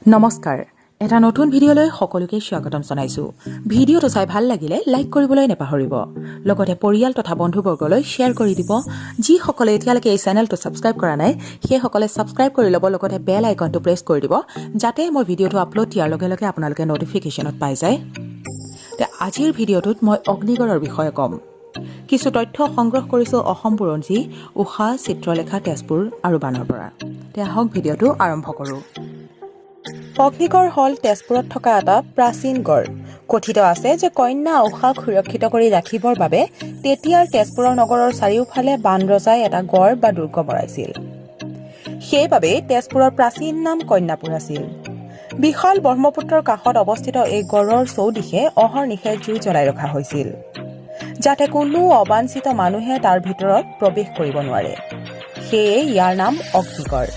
নমস্কাৰ এটা নতুন ভিডিঅ'লৈ সকলোকে স্বাগতম জনাইছো ভিডিঅ'টো চাই ভাল লাগিলে লাইক কৰিবলৈ নেপাহৰিব লগতে পৰিয়াল তথা বন্ধুবৰ্গলৈ শ্বেয়াৰ কৰি দিব যি সকলে এতিয়ালৈকে এই চেনেলটো সাবস্ক্ৰাইব কৰা নাই সেই সকলে সাবস্ক্ৰাইব কৰি ল'ব লগতে বেল আইকনটো প্ৰেছ কৰি দিব যাতে মই ভিডিঅ'টো আপলোড দিয়াৰ লগে লগে আপোনালোকে নটিফিকেশ্যনত পাই যায় আজিৰ ভিডিঅ'টোত মই অগ্নিগড়ৰ বিষয়ে ক'ম কিছু তথ্য সংগ্ৰহ কৰিছো অসম বুৰঞ্জী উষা চিত্ৰলেখা তেজপুৰ আৰু বানৰ পৰা আহক ভিডিঅ'টো আৰম্ভ কৰোঁ অগ্নিগড় হল তেজপুৰত থকা এটা প্ৰাচীন গড় কথিত আছে যে কন্যা উষাক সুৰক্ষিত কৰি ৰাখিবৰ বাবে তেতিয়াৰ তেজপুৰৰ নগৰৰ চাৰিওফালে বান ৰজাই এটা গড় বা দুৰ্গ বনাইছিল সেইবাবে তেজপুৰৰ প্ৰাচীন নাম কন্যাপুৰ আছিল বিশাল ব্ৰহ্মপুত্ৰৰ কাষত অৱস্থিত এই গড়ৰ চৌদিশে অহৰ্নিশে জুই জ্বলাই ৰখা হৈছিল যাতে কোনো অবাঞ্ছিত মানুহে তাৰ ভিতৰত প্ৰৱেশ কৰিব নোৱাৰে সেয়ে ইয়াৰ নাম অগ্নিগড়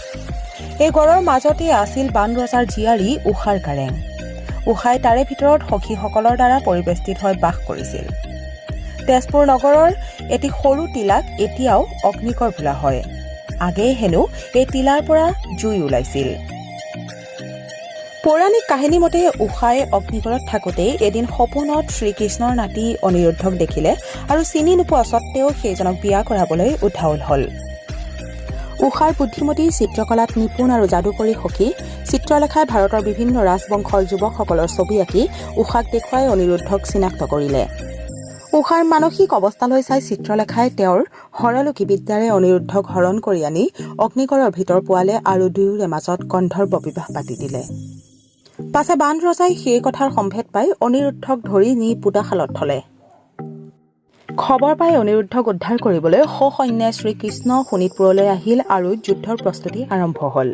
এই গড়ৰ মাজতে আছিল বান ৰজাৰ জীয়াৰী উষাৰ কাৰেং উষাই তাৰে ভিতৰত সখীসকলৰ দ্বাৰা পৰিবেষ্টিত হৈ বাস কৰিছিল তেজপুৰ নগৰৰ এটি সৰু টিলাক এতিয়াও অগ্নিগড় বোলা হয় আগেয়ে হেনো এই টিলাৰ পৰা জুই ওলাইছিল পৌৰাণিক কাহিনী মতে উষাই অগ্নিগড়ত থাকোঁতেই এদিন সপোনত শ্ৰীকৃষ্ণৰ নাতি অনিৰুদ্ধক দেখিলে আৰু চিনি নোপোৱা স্বত্তেও সেইজনক বিয়া কৰাবলৈ উঠাউল হল উষাৰ বুদ্ধিমতী চিত্ৰকলাত নিপুণ আৰু যাদুকৰী সখী চিত্ৰলেখাই ভাৰতৰ বিভিন্ন ৰাজবংশৰ যুৱকসকলৰ ছবি আঁকি উষাক দেখুৱাই অনিৰুদ্ধক চিনাক্ত কৰিলে উষাৰ মানসিক অৱস্থালৈ চাই চিত্ৰলেখাই তেওঁৰ হৰলুকি বিদ্যাৰে অনিৰুদ্ধক হৰণ কৰি আনি অগ্নিগড়ৰ ভিতৰ পোৱালে আৰু দুয়োৰে মাজত গন্ধৰ্ব বিবাহ পাতি দিলে পাছে বান ৰজাই সেই কথাৰ সম্ভেদ পাই অনিৰুদ্ধক ধৰি নি পুতাশালত থলে খবৰ পাই অনিৰুদ্ধক উদ্ধাৰ কৰিবলৈ সসৈন্যে শ্ৰীকৃষ্ণ শোণিতপুৰলৈ আহিল আৰু যুদ্ধৰ প্ৰস্তুতি আৰম্ভ হল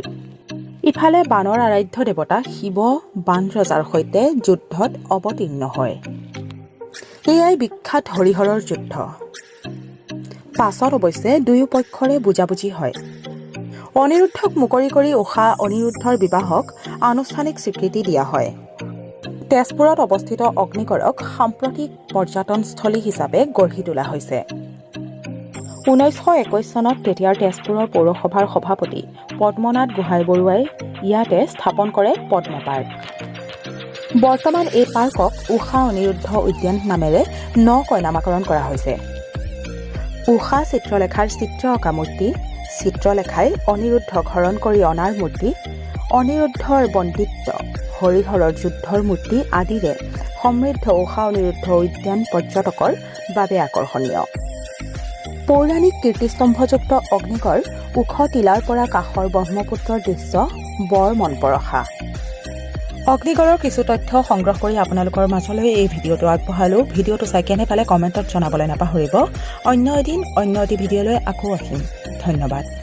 ইফালে বানৰ আৰাধ্য দেৱতা শিৱ বান ৰজাৰ সৈতে যুদ্ধত অৱতীৰ্ণ হয় এয়াই বিখ্যাত হৰিহৰৰ যুদ্ধ পাছত অৱশ্যে দুয়ো পক্ষৰে বুজাবুজি হয় অনিৰুদ্ধক মুকৰি কৰি উষা অনিৰুদ্ধৰ বিবাহক আনুষ্ঠানিক স্বীকৃতি দিয়া হয় তেজপুৰত অৱস্থিত অগ্নিগড়ক সাম্প্ৰতিক পৰ্যটনস্থলী হিচাপে গঢ়ি তোলা হৈছে 1921 চনত তেতিয়াৰ তেজপুৰৰ পৌৰসভাৰ সভাপতি পদ্মনাথ গোহাঁই বৰুৱাই ইয়াতে স্থাপন কৰে পদ্ম পাৰ্ক বৰ্তমান এই পাৰ্কক উষা অনিৰুদ্ধ উদ্যান নামেৰে নকৈ নামাকৰণ কৰা হৈছে উষা চিত্ৰলেখাৰ চিত্ৰ অঁকা মূৰ্তি চিত্ৰলেখাই অনিৰুদ্ধক হৰণ কৰি অনাৰ মূৰ্তি অনিৰুদ্ধৰ বন্দিত্ব হৰিহৰৰ যুদ্ধৰ মূৰ্তি আদিৰে সমৃদ্ধ উষা অনিৰুদ্ধ উদ্যান পৰ্যটকৰ বাবে আকৰ্ষণীয় পৌৰাণিক কীৰ্তিস্তম্ভযুক্ত অগ্নিগড় ওখ টিলাৰ পৰা কাষৰ ব্ৰহ্মপুত্ৰৰ দৃশ্য বৰ মনপৰসা অগ্নিগড়ৰ কিছু তথ্য সংগ্ৰহ কৰি আপোনালোকৰ মাজলৈ এই ভিডিঅ'টো আগবঢ়ালো ভিডিঅ'টো চাই কেনে পালে কমেণ্টত জনাবলৈ নাপাহৰিব অন্য এদিন অন্য এটি ভিডিঅ'লৈ আকৌ আহিম ধন্যবাদ